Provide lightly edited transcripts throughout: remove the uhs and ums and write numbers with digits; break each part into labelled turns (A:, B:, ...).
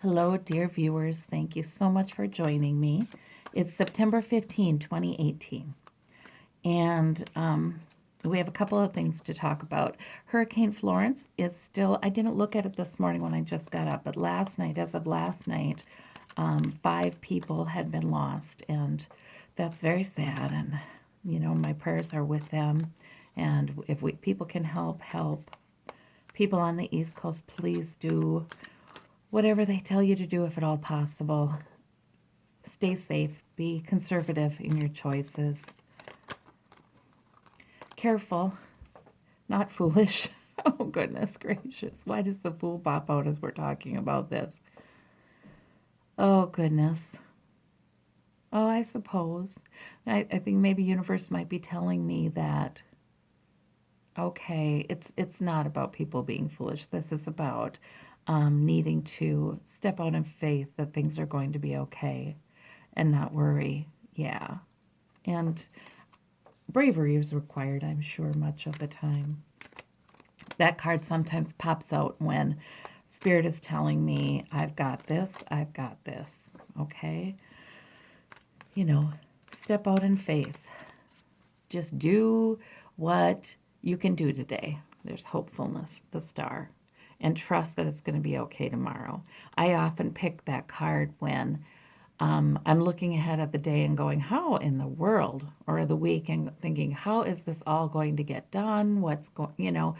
A: Hello, dear viewers. Thank you so much for joining me. It's September 15, 2018, and we have a couple of things to talk about. Hurricane Florence is still, I didn't look at it this morning when I just got up, but last night, as of last night, 5 people had been lost, and that's very sad. And, my prayers are with them. And if people can help. People on the East Coast, please do whatever they tell you to do if at all possible. Stay safe. Be conservative in your choices. Careful. Not foolish. Oh, goodness gracious. Why does the fool pop out as we're talking about this? Oh, goodness. Oh, I suppose. I think maybe universe might be telling me that, okay, it's not about people being foolish. This is about needing to step out in faith that things are going to be okay and not worry. Yeah. And bravery is required, I'm sure, much of the time. That card sometimes pops out when Spirit is telling me, I've got this, I've got this. Okay? Step out in faith. Just do what you can do today. There's hopefulness, the star, and trust that it's going to be okay tomorrow. I often pick that card when I'm looking ahead at the day and going, how in the world, or the week, and thinking, how is this all going to get done? What's going,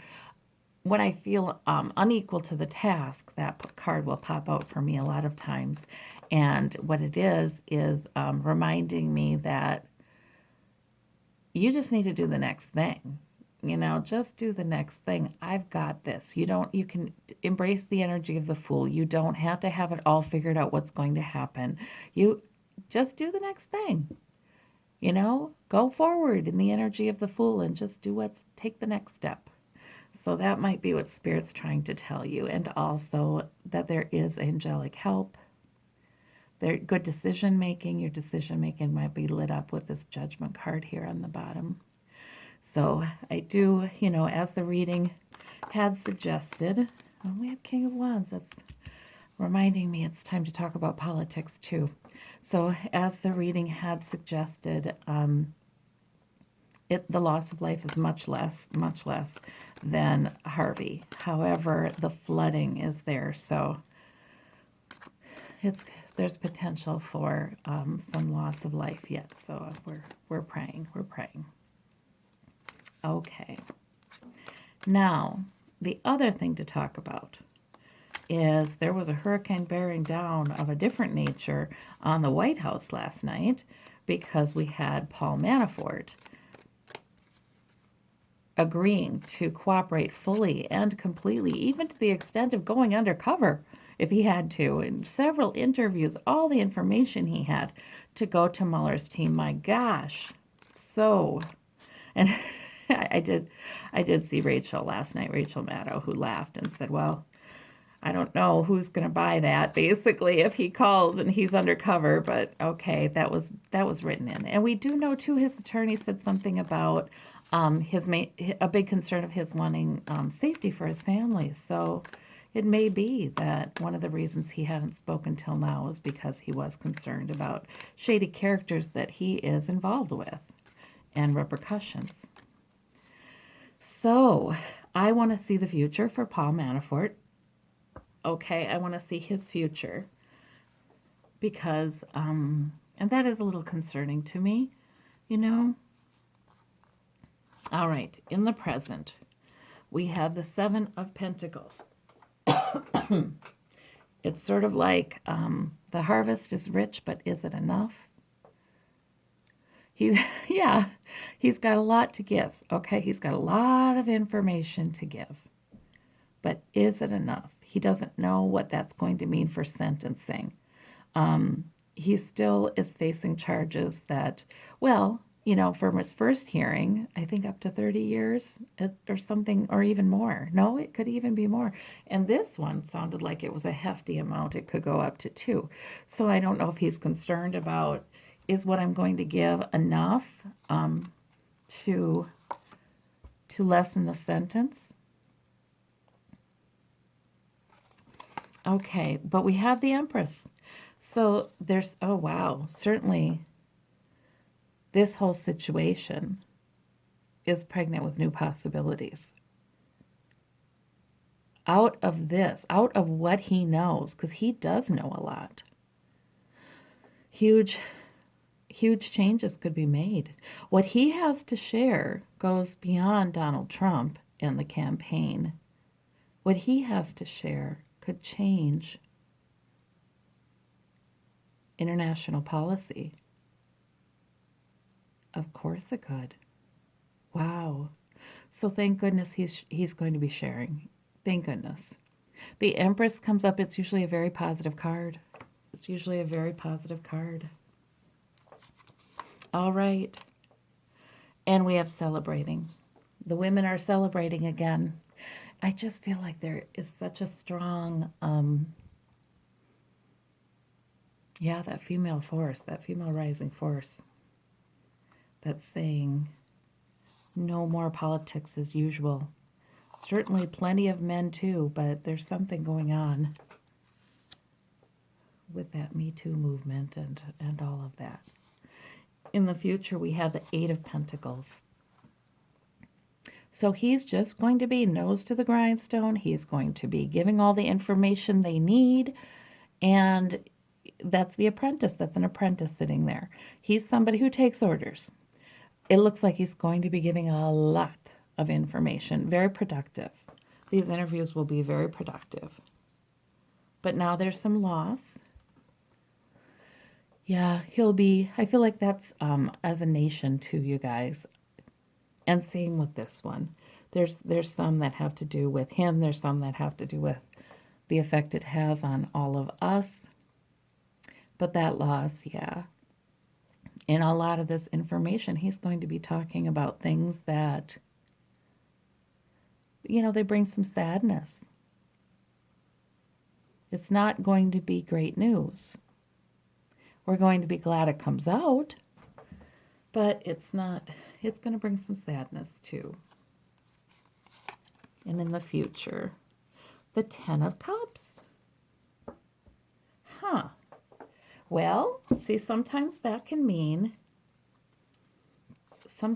A: when I feel unequal to the task, that card will pop out for me a lot of times. And what it is reminding me that you just need to do the next thing. Just do the next thing. I've got this. You can embrace the energy of the fool. You don't have to have it all figured out what's going to happen. You just do the next thing. Go forward in the energy of the fool and just take the next step. So that might be what Spirit's trying to tell you. And also that there is angelic help. There, good decision making. Your decision making might be lit up with this Judgment card here on the bottom. So I do, as the reading had suggested, we have King of Wands. That's reminding me it's time to talk about politics too. So as the reading had suggested, the loss of life is much less than Harvey. However, the flooding is there, so there's potential for some loss of life yet. So we're praying. Okay. Now, the other thing to talk about is there was a hurricane bearing down of a different nature on the White House last night because we had Paul Manafort agreeing to cooperate fully and completely, even to the extent of going undercover if he had to, in several interviews, all the information he had to go to Mueller's team. My gosh. So, and I did see Rachel last night, Rachel Maddow, who laughed and said, well, I don't know who's going to buy that, basically, if he calls and he's undercover, but okay, that was written in. And we do know, too, his attorney said something about a big concern of his wanting safety for his family. So it may be that one of the reasons he hadn't spoken till now is because he was concerned about shady characters that he is involved with and repercussions. So I want to see the future for Paul Manafort. Okay, I want to see his future because, and that is a little concerning to me, All right, in the present, we have the Seven of Pentacles. It's sort of like the harvest is rich, but is it enough? He's got a lot to give, okay? He's got a lot of information to give, but is it enough? He doesn't know what that's going to mean for sentencing. He still is facing charges that, well, from his first hearing, I think up to 30 years or something, or even more. No, it could even be more. And this one sounded like it was a hefty amount. It could go up to 2. So I don't know if he's concerned about, is what I'm going to give enough to lessen the sentence? Okay, but we have the Empress. So there's, oh wow, certainly this whole situation is pregnant with new possibilities. Out of this, out of what he knows, because he does know a lot, huge, huge changes could be made. What he has to share goes beyond Donald Trump and the campaign. What he has to share could change international policy. Of course it could. Wow. So thank goodness he's going to be sharing. Thank goodness. The Empress comes up, it's usually a very positive card. It's usually a very positive card. All right. And we have celebrating. The women are celebrating again. I just feel like there is such a strong, that female force, that female rising force that's saying no more politics as usual. Certainly plenty of men too, but there's something going on with that Me Too movement and all of that. In the future, we have the Eight of Pentacles. So he's just going to be nose to the grindstone. He's going to be giving all the information they need. And that's the apprentice. That's an apprentice sitting there. He's somebody who takes orders. It looks like he's going to be giving a lot of information. Very productive. These interviews will be very productive. But now there's some loss. Yeah, he'll be, I feel like that's as a nation too, you guys. And same with this one. There's some that have to do with him. There's some that have to do with the effect it has on all of us. But that loss, yeah. In a lot of this information, he's going to be talking about things that, they bring some sadness. It's not going to be great news. We're going to be glad it comes out, but it's going to bring some sadness too. And in the future, the Ten of Cups. Huh. Well, see, sometimes that can mean some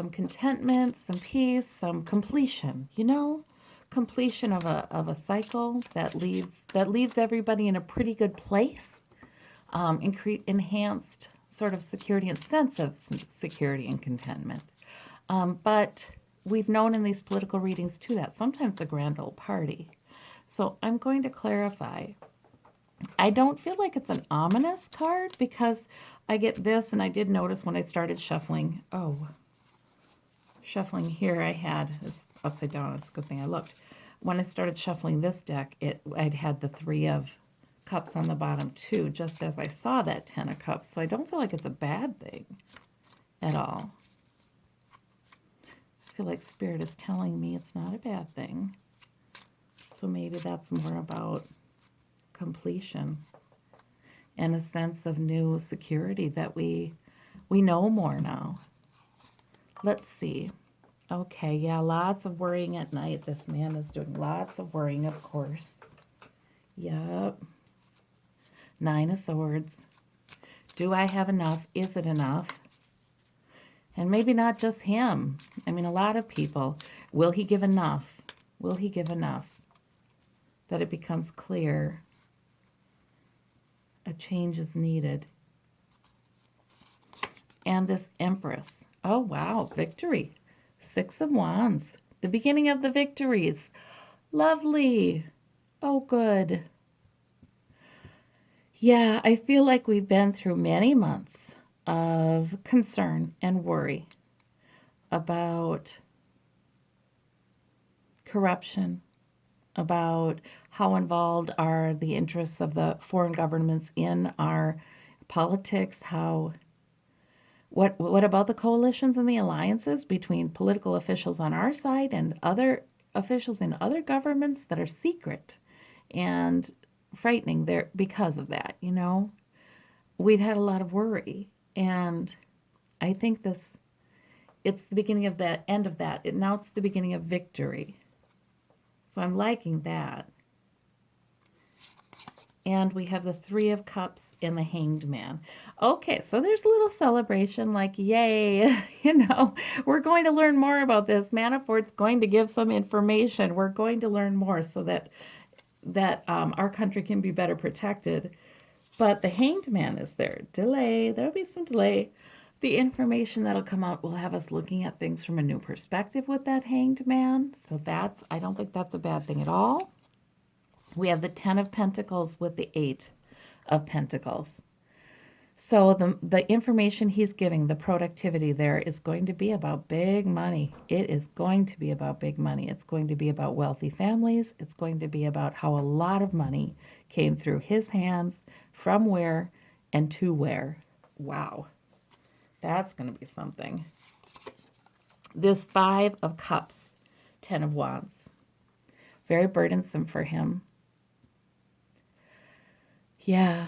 A: contentment, some peace, some completion, completion of a cycle that leaves everybody in a pretty good place. Enhanced sort of security and sense of security and contentment. But we've known in these political readings too that sometimes the grand old party. So I'm going to clarify. I don't feel like it's an ominous card because I get this, and I did notice when I started shuffling. Shuffling here I had, it's upside down, it's a good thing I looked. When I started shuffling this deck, I'd had the Three of Cups on the bottom too, just as I saw that Ten of Cups. So I don't feel like it's a bad thing at all. I feel like Spirit is telling me it's not a bad thing. So maybe that's more about completion and a sense of new security that we know more now. Let's see. Okay, yeah, lots of worrying at night. This man is doing lots of worrying, of course. Yep. Nine of Swords. Do I have enough? Is it enough? And maybe not just him. I mean, a lot of people. Will he give enough? Will he give enough that it becomes clear a change is needed? And this Empress. Oh, wow, victory. Six of Wands. The beginning of the victories. Lovely. Oh, good. Yeah, I feel like we've been through many months of concern and worry about corruption, about how involved are the interests of the foreign governments in our politics, what about the coalitions and the alliances between political officials on our side and other officials in other governments that are secret and frightening there because of that, We've had a lot of worry, and I think it's the beginning of that, end of that. Now it's the beginning of victory. So I'm liking that. And we have the Three of Cups and the Hanged Man. Okay, so there's a little celebration like, yay, we're going to learn more about this. Manafort's going to give some information. We're going to learn more so that our country can be better protected. But the Hanged Man is there. Delay. There'll be some delay. The information that'll come out will have us looking at things from a new perspective with that Hanged Man. So I don't think that's a bad thing at all. We have the Ten of Pentacles with the Eight of Pentacles. So the information he's giving, the productivity there is going to be about big money. It is going to be about big money. It's going to be about wealthy families. It's going to be about how a lot of money came through his hands, from where and to where. Wow, that's going to be something. This Five of Cups, Ten of Wands, very burdensome for him. Yeah,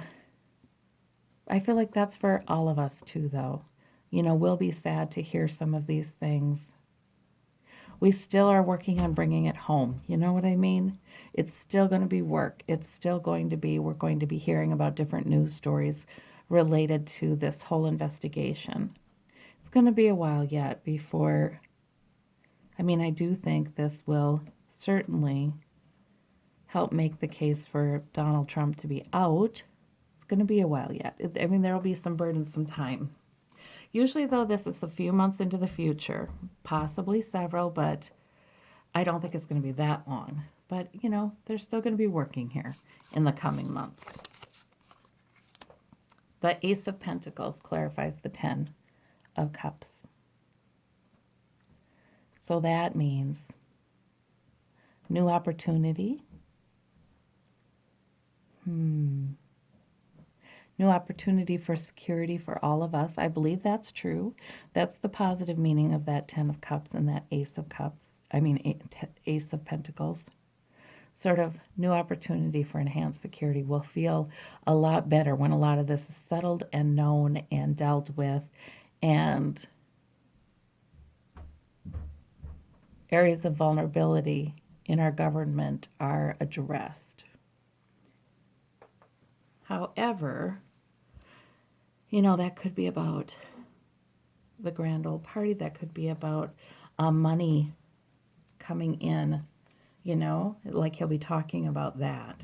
A: I feel like that's for all of us too, though. We'll be sad to hear some of these things. We still are working on bringing it home. You know what I mean? It's still going to be work. We're going to be hearing about different news stories related to this whole investigation. It's going to be a while yet before, I do think this will certainly help make the case for Donald Trump to be out. It's going to be a while yet. There will be some burdensome time. Usually, though, this is a few months into the future, possibly several, but I don't think it's going to be that long. But, they're still going to be working here in the coming months. The Ace of Pentacles clarifies the Ten of Cups. So that means new opportunity. New opportunity for security for all of us. I believe that's true. That's the positive meaning of that Ten of Cups and that Ace of Cups. Ace of Pentacles. Sort of new opportunity for enhanced security. We'll feel a lot better when a lot of this is settled and known and dealt with, and areas of vulnerability in our government are addressed. However, that could be about the grand old party. That could be about money coming in, like he'll be talking about that.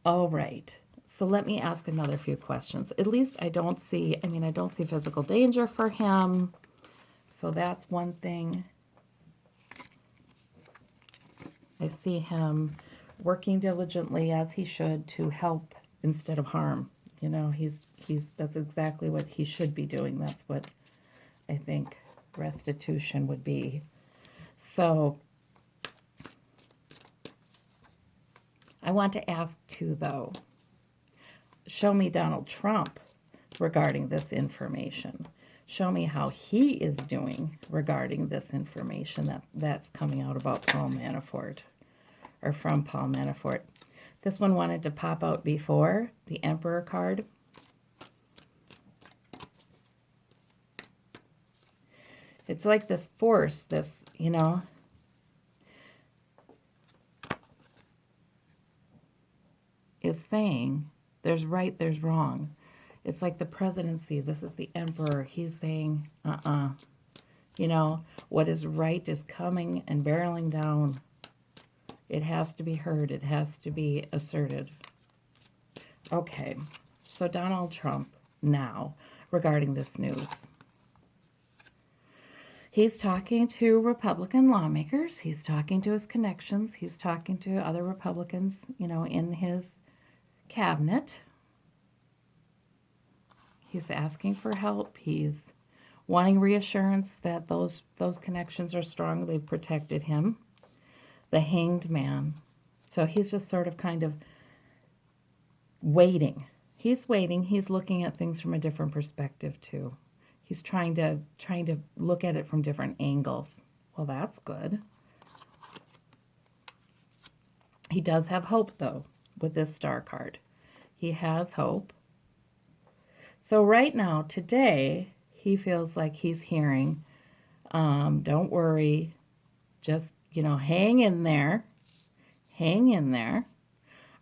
A: All right. So let me ask another few questions. At least I don't see physical danger for him. So that's one thing. I see him working diligently as he should to help instead of harm. That's exactly what he should be doing. That's what I think restitution would be. So I want to ask too, though, show me Donald Trump regarding this information. Show me how he is doing regarding this information that's coming out about Paul Manafort, or from Paul Manafort. This one wanted to pop out before, the Emperor card. It's like this force, is saying there's right, there's wrong. It's like the presidency. This is the Emperor. He's saying, what is right is coming and barreling down. It has to be heard. It has to be asserted. Okay, so Donald Trump now regarding this news. He's talking to Republican lawmakers. He's talking to his connections. He's talking to other Republicans, in his cabinet. He's asking for help. He's wanting reassurance that those connections are strong. They've protected him. The Hanged Man. So he's just sort of kind of waiting. He's waiting. He's looking at things from a different perspective too. He's trying to look at it from different angles. Well, that's good. He does have hope, though, with this Star card. He has hope. So right now, today, he feels like he's hearing, don't worry, just hang in there. Hang in there.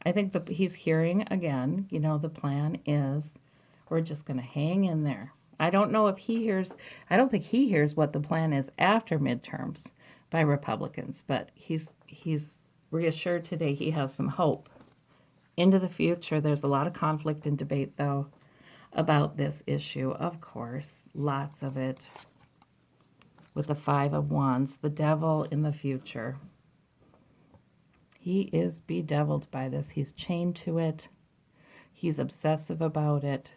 A: I think that he's hearing again, the plan is we're just going to hang in there. I don't know if he hears, I don't think he hears what the plan is after midterms by Republicans, but he's reassured today he has some hope into the future. There's a lot of conflict and debate, though, about this issue, of course, lots of it, with the Five of Wands, the devil in the future. He is bedeviled by this. He's chained to it. He's obsessive about it.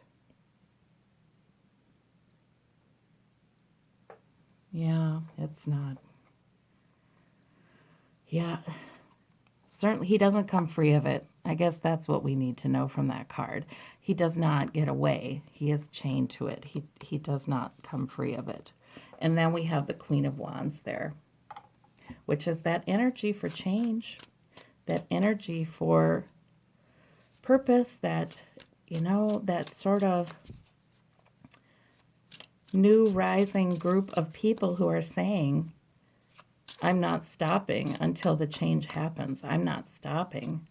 A: Yeah, it's not. Yeah, certainly he doesn't come free of it. I guess that's what we need to know from that card. He does not get away. He is chained to it. He does not come free of it. And then we have the Queen of Wands there, which is that energy for change, that energy for purpose, that, that sort of new rising group of people who are saying, I'm not stopping until the change happens. I'm not stopping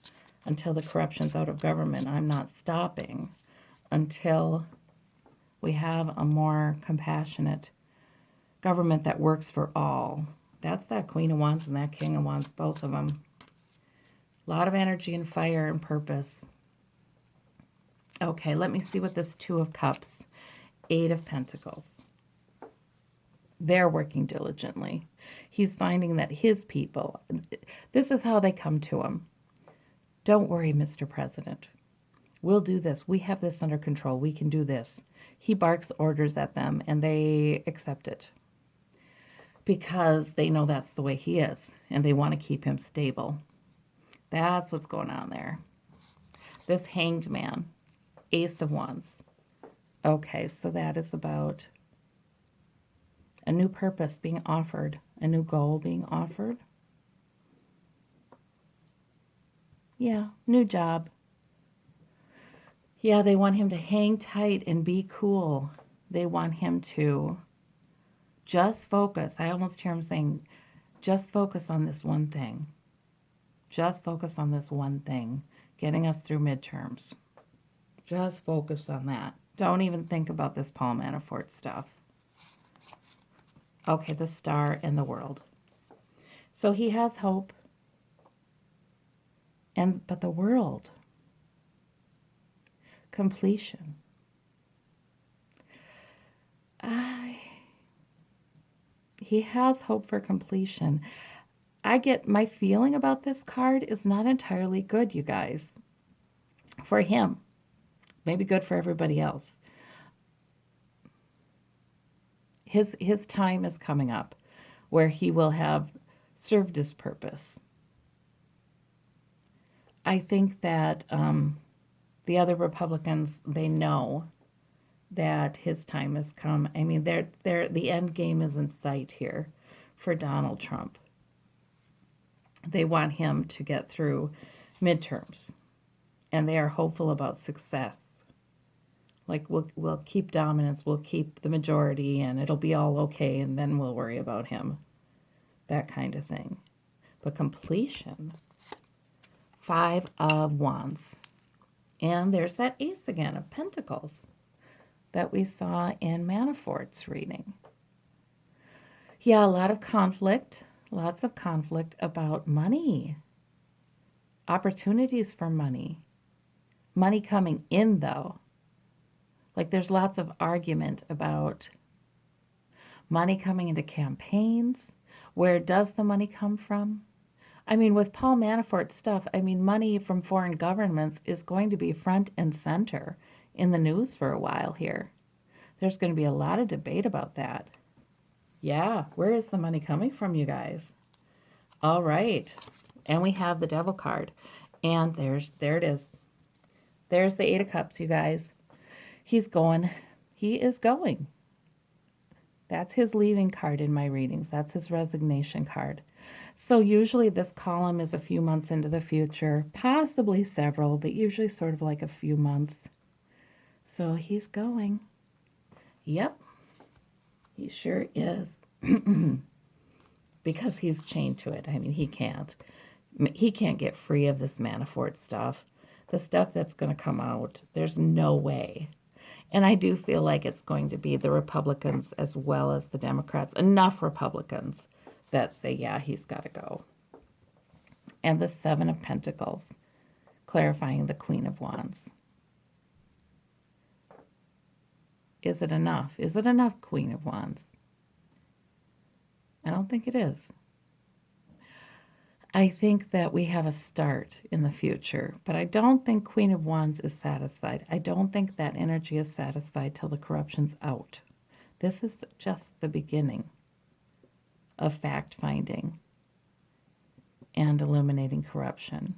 A: until the corruption's out of government. I'm not stopping until we have a more compassionate government that works for all. That's that Queen of Wands and that King of Wands, both of them. A lot of energy and fire and purpose. Okay, let me see what this Two of Cups, Eight of Pentacles. They're working diligently. He's finding that his people, this is how they come to him. Don't worry, Mr. President. We'll do this. We have this under control. We can do this. He barks orders at them, and they accept it because they know that's the way he is, and they want to keep him stable. That's what's going on there. This Hanged Man, Ace of Wands. Okay, so that is about a new purpose being offered, a new goal being offered. Yeah, new job. Yeah, they want him to hang tight and be cool. They want him to just focus. I almost hear him saying, just focus on this one thing. Just focus on this one thing, getting us through midterms. Just focus on that. Don't even think about this Paul Manafort stuff. Okay, the Star and the World. So he has hope. But the world, completion. He has hope for completion. My feeling about this card is not entirely good, you guys. For him. Maybe good for everybody else. His time is coming up where he will have served his purpose. I think that the other Republicans, they know that his time has come. I mean, the end game is in sight here for Donald Trump. They want him to get through midterms, and they are hopeful about success. Like, we'll keep dominance, we'll keep the majority, and it'll be all okay, and then we'll worry about him. That kind of thing. But completion, Five of Wands. And there's that Ace again of Pentacles that we saw in Manafort's reading. Yeah, a lot of conflict, lots of conflict about money. Opportunities for money. Money coming in, though. Like, there's lots of argument about money coming into campaigns. Where does the money come from? I mean, with Paul Manafort stuff, money from foreign governments is going to be front and center in the news for a while here. There's going to be a lot of debate about that. Yeah, where is the money coming from, you guys? All right. And we have the Devil card. And there it is. There's the Eight of Cups, you guys. He's going. He is going. That's his leaving card in my readings. That's his resignation card. So usually this column is a few months into the future, possibly several, but usually sort of like a few months. So he's going. Yep, he sure is. because he's chained to it. I mean, he can't. He can't get free of this Manafort stuff. The stuff that's going to come out, there's no way. And I do feel like it's going to be the Republicans as well as the Democrats, enough Republicans that say, yeah, he's got to go. And the Seven of Pentacles, clarifying the Queen of Wands. Is it enough? Is it enough, Queen of Wands? I don't think it is. I think that we have a start in the future, but I don't think Queen of Wands is satisfied. I don't think that energy is satisfied till the corruption's out. This is just the beginning of fact-finding and illuminating corruption.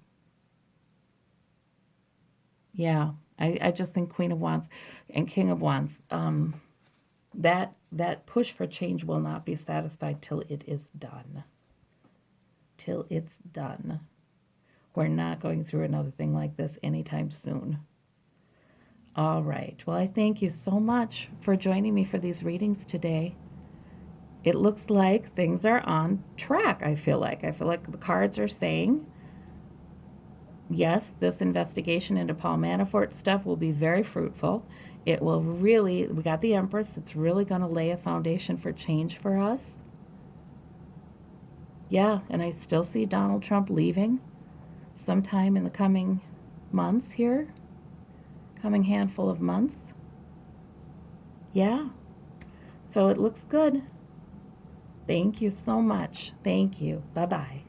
A: Yeah, I just think Queen of Wands and King of Wands, that push for change will not be satisfied till it is done. Till it's done. We're not going through another thing like this anytime soon. All right. Well, I thank you so much for joining me for these readings today. It looks like things are on track, I feel like. I feel like the cards are saying, yes, this investigation into Paul Manafort stuff will be very fruitful. It will really, we got the Empress, it's really going to lay a foundation for change for us. Yeah, and I still see Donald Trump leaving sometime in the coming months here, coming handful of months. Yeah, so it looks good. Thank you so much. Thank you. Bye-bye.